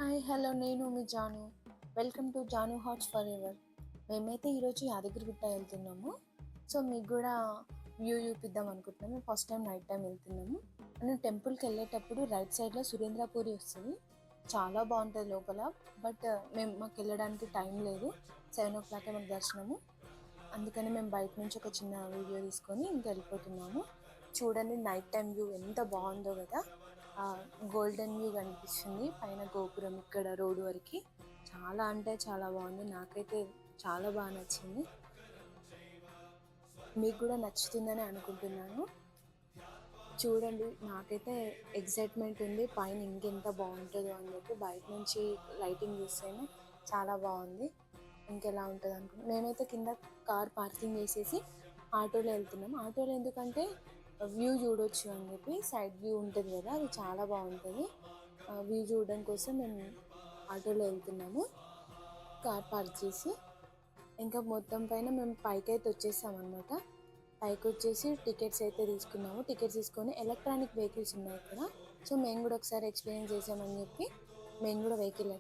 Hi hello నేను మీ Janu. Welcome to Janu hearts forever. మేమైతే ఈరోజు యాదగిరిగుట్ట వెళ్తున్నాము. సో మీకు కూడా వ్యూ చూపిద్దాం అనుకుంటున్నాము. ఫస్ట్ టైం నైట్ టైం వెళ్తున్నాము. మనం టెంపుల్కి వెళ్ళేటప్పుడు రైట్ సైడ్లో సురేంద్రపూరి వస్తుంది. చాలా బాగుంటుంది లోపల. బట్ మాకు వెళ్ళడానికి టైం లేదు. 7 o'clock మాకు దర్శనము. అందుకని మేము బయట నుంచి ఒక చిన్న వీడియో తీసుకొని ఇంకా వెళ్ళిపోతున్నాము. చూడండి నైట్ టైం వ్యూ ఎంత బాగుందో కదా. గోల్డెన్ వ్యూ కనిపిస్తుంది పైన గోపురం ఇక్కడ రోడ్డు వరకు. చాలా అంటే చాలా బాగుంది. నాకైతే చాలా బాగా నచ్చింది. మీకు కూడా నచ్చుతుందని అనుకుంటున్నాను. చూడండి నాకైతే ఎక్సైట్మెంట్ ఉంది పైన ఇంకెంత బాగుంటుందో అని చెప్పి. బయట నుంచి లైటింగ్ చూస్తేనే చాలా బాగుంది. ఇంకెలా ఉంటుంది అనుకుంటున్నాను. మేమైతే కింద కార్ పార్కింగ్ చేసేసి ఆటోలో వెళ్తున్నాం. ఆటోలో ఎందుకంటే వ్యూ చూడొచ్చు అని చెప్పి. సైడ్ వ్యూ ఉంటుంది కదా, అది చాలా బాగుంటుంది. వ్యూ చూడడం కోసం మేము ఆటోలో వెళ్తున్నాము కార్ పార్క్ చేసి. ఇంకా మొత్తం పైన మేము పైకి అయితే వచ్చేసామన్నమాట. పైకి వచ్చేసి టికెట్స్ అయితే తీసుకున్నాము. టికెట్స్ తీసుకొని ఎలక్ట్రానిక్ వెహికల్స్ ఉన్నాయి ఇక్కడ. సో మేము కూడా ఒకసారి ఎక్స్పీరియన్స్ చేసామని చెప్పి మేము కూడా వెహికల్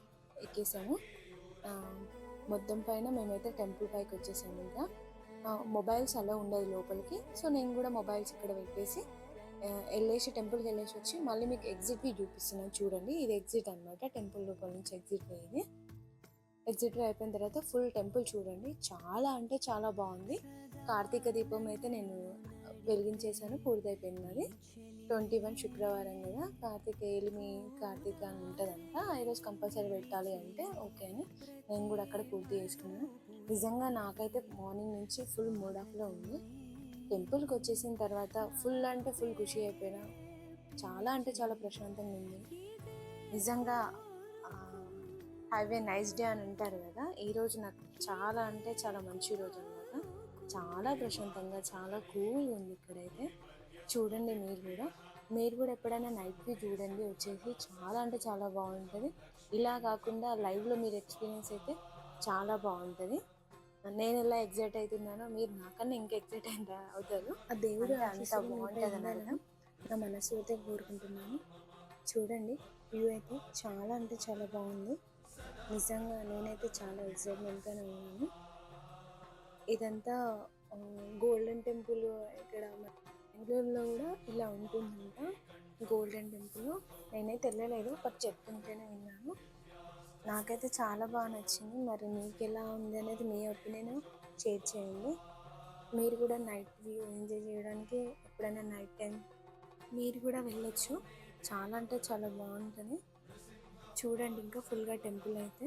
ఎక్కేసాము. మొత్తం పైన మేమైతే టెంపుల్ పైకి వచ్చేసాము. ఇంకా మొబైల్స్ అలా ఉండదు లోపలికి. సో నేను కూడా మొబైల్స్ ఇక్కడ పెట్టేసి వెళ్ళేసి టెంపుల్కి వెళ్ళేసి వచ్చి మళ్ళీ మీకు ఎగ్జిట్ వే చూపిస్తున్నాను. చూడండి ఇది ఎగ్జిట్ అనమాట. టెంపుల్ లోపల నుంచి ఎగ్జిట్ వే ఇది. ఎగ్జిట్ వే అయిపోయిన తర్వాత ఫుల్ టెంపుల్ చూడండి. చాలా అంటే చాలా బాగుంది. కార్తీక దీపం అయితే నేను వెలిగించేసాను, పూర్తయిపోయింది. అది 21 శుక్రవారం కదా, కార్తీక అని ఉంటుందంట. ఈరోజు కంపల్సరీ పెట్టాలి అంటే ఓకే అని నేను కూడా అక్కడ పూర్తి చేసుకున్నాను. నిజంగా నాకైతే మార్నింగ్ నుంచి ఫుల్ మూడ్ ఆఫ్లో ఉంది. టెంపుల్కి వచ్చేసిన తర్వాత ఫుల్ అంటే ఫుల్ ఖుషి అయిపోయినా. చాలా అంటే చాలా ప్రశాంతంగా ఉంది నిజంగా. హ్యావ్ ఏ నైస్ డే అని అంటారు కదా, ఈరోజు నాకు చాలా అంటే చాలా మంచి రోజు అనమాట. చాలా ప్రశాంతంగా చాలా కూల్గా ఉంది ఇక్కడైతే. చూడండి మీరు కూడా ఎప్పుడైనా నైట్ వ్యూ చూడండి వచ్చేసి. చాలా అంటే చాలా బాగుంటుంది. ఇలా కాకుండా లైవ్లో మీరు ఎక్స్పీరియన్స్ అయితే చాలా బాగుంటుంది. నేను ఎలా ఎగ్జైట్ అవుతున్నానో మీరు నాకన్నా ఇంకా ఎగ్జైట్ అవుతారు. ఆ దేవుడు అంత బాగుంటుంది అని అర్థం. నా మనసు అయితే కోరుకుంటున్నాను. చూడండి వ్యూ అయితే చాలా అంటే చాలా బాగుంది. నిజంగా నేనైతే చాలా ఎక్సైట్మెంట్గానే ఉన్నాను. ఇదంతా గోల్డెన్ టెంపుల్. ఇక్కడ బెంగళూరులో కూడా ఇలా ఉంటుందంట గోల్డెన్ టెంపుల్. నేనైతే వెళ్ళలేదు, బట్ చెప్తుంటేనే విన్నాను. నాకైతే చాలా బాగా నచ్చింది. మరి మీకు ఎలా ఉంది అనేది మీ ఒపీనియన్ షేర్ చేయండి. మీరు కూడా నైట్ వ్యూ ఎంజాయ్ చేయడానికి ఎప్పుడైనా నైట్ టైం మీరు కూడా వెళ్ళొచ్చు. చాలా అంటే చాలా బాగుంటుంది. చూడండి ఇంకా ఫుల్గా టెంపుల్ అయితే.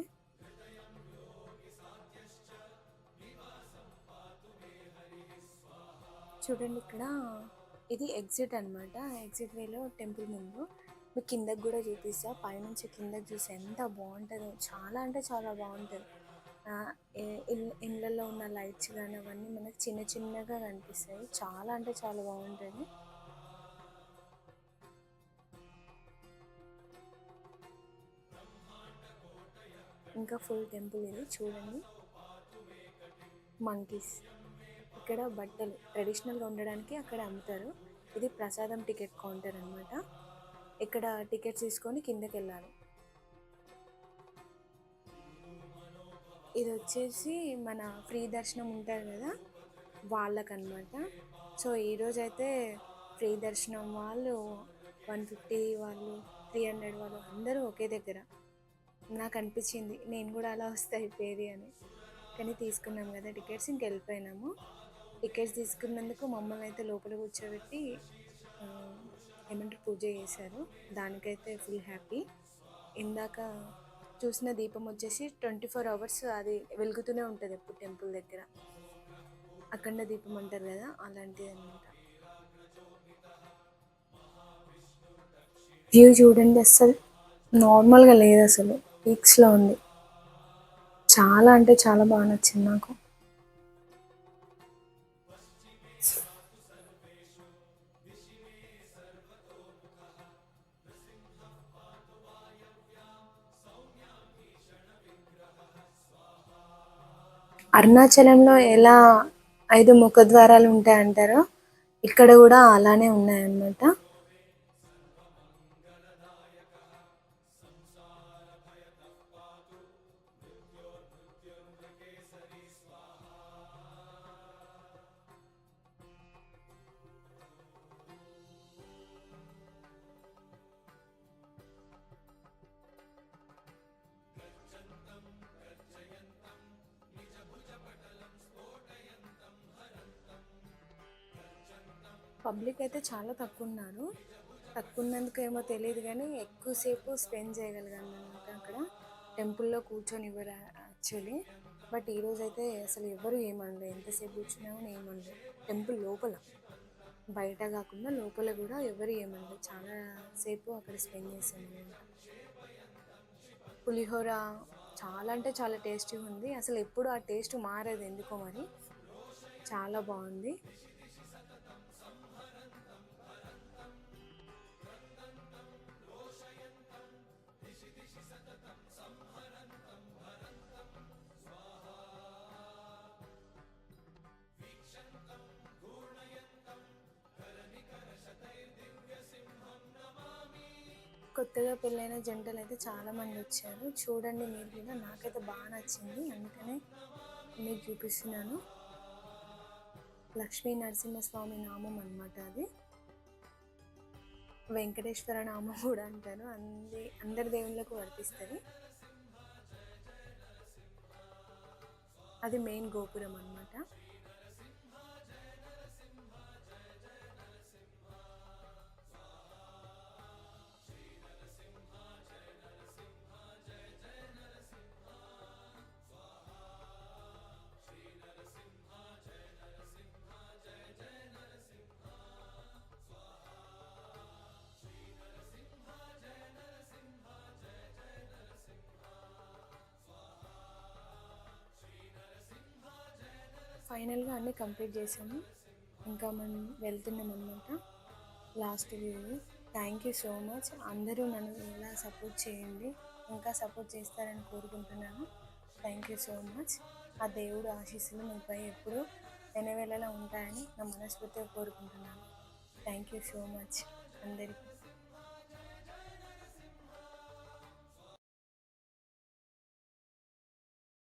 చూడండి ఇక్కడ ఇది ఎగ్జిట్ అనమాట. ఎగ్జిట్ వేలో టెంపుల్ ముందు మీకు కిందకి కూడా చూపిస్తా. పైనుంచి కిందకి చూసి ఎంత బాగుంటుందో. చాలా అంటే చాలా బాగుంటుంది. ఇళ్ళల్లో ఉన్న లైట్స్ కానీ అవన్నీ మనకు చిన్న చిన్నగా కనిపిస్తాయి. చాలా అంటే చాలా బాగుంటుంది. ఇంకా ఫుల్ టెంపుల్ ఇది చూడండి. మంకీస్ ఇక్కడ బట్టలు ట్రెడిషనల్గా ఉండడానికి అక్కడ అమ్ముతారు. ఇది ప్రసాదం టికెట్ కౌంటర్ అనమాట. ఇక్కడ టికెట్స్ తీసుకొని కిందకి వెళ్ళాలి. ఇది వచ్చేసి మన ఫ్రీ దర్శనం ఉంటుంది కదా వాళ్ళకనమాట. సో ఈరోజైతే ఫ్రీ దర్శనం వాళ్ళు 150 వాళ్ళు 300 వాళ్ళు అందరూ ఒకే దగ్గర. నాకు అనిపించింది నేను కూడా అలా వస్తే అయిపోయేది అని. కానీ తీసుకున్నాం కదా టికెట్స్, ఇంక వెళ్ళిపోయినాము. టికెట్స్ తీసుకున్నందుకు మమ్మల్ని అయితే లోపల కూర్చోబెట్టి ఏమంటారు పూజ చేశారు. దానికైతే ఫుల్ హ్యాపీ. ఇందాక చూసిన దీపం వచ్చేసి 24 hours అది వెలుగుతూనే ఉంటుంది ఎప్పుడు టెంపుల్ దగ్గర. అఖండ దీపం అంటారు కదా, అలాంటిది అనమాట. వ్యూ చూడండి, అస్సలు నార్మల్గా లేదు, అసలు పీక్స్లో ఉంది. చాలా అంటే చాలా బాగా నచ్చింది నాకు. అరుణాచలంలో ఎలా 5 ముఖద్వారాలు ఉంటాయంటారో ఇక్కడ కూడా అలానే ఉన్నాయన్నమాట. పబ్లిక్ అయితే చాలా తక్కువ ఉన్నారు. తక్కువ ఉన్నందుకు ఏమో తెలియదు కానీ ఎక్కువసేపు స్పెండ్ చేయగలిగాను అనమాట అక్కడ. టెంపుల్లో కూర్చొనివ్వరు యాక్చువల్లీ. బట్ ఈరోజు అయితే అసలు ఎవరు ఏమనలేదు, ఎంతసేపు కూర్చున్నా కానీ ఏమనలేదు. టెంపుల్ లోపల, బయట కాకుండా లోపల కూడా ఎవరు ఏమనలేదు. చాలా సేపు అక్కడ స్పెండ్ చేశాను అనమాట. పులిహోర చాలా అంటే చాలా టేస్టీగా ఉంది. అసలు ఎప్పుడు ఆ టేస్ట్ మారదు ఎందుకో మరి, చాలా బాగుంది. కొత్తగా పెళ్ళైన జంటలు అయితే చాలామంది వచ్చారు. చూడండి మీరు కూడా, నాకైతే బాగా నచ్చింది, అందుకనే మీకు చూపిస్తున్నాను. లక్ష్మీ నరసింహస్వామి నామం అన్నమాట అది. వెంకటేశ్వర నామం కూడా అంటారు, అందరి దేవుళ్ళకు వర్తిస్తుంది. అది మెయిన్ గోపురం అన్నమాట. ఫైనల్గా అన్నీ కంప్లీట్ చేసాము, ఇంకా మనం వెళ్తున్నాం అనమాట. Last view. Thank you so much. అందరూ నన్ను ఇలా సపోర్ట్ చేయండి, ఇంకా సపోర్ట్ చేస్తారని కోరుకుంటున్నాను. Thank you so much. ఆ దేవుడు ఆశీస్సులు మీపై ఎప్పుడూ వెనవేళలా ఉంటాయని నా మనస్ఫూర్తిగా కోరుకుంటున్నాను. థ్యాంక్ యూ సో మచ్ అందరికీ.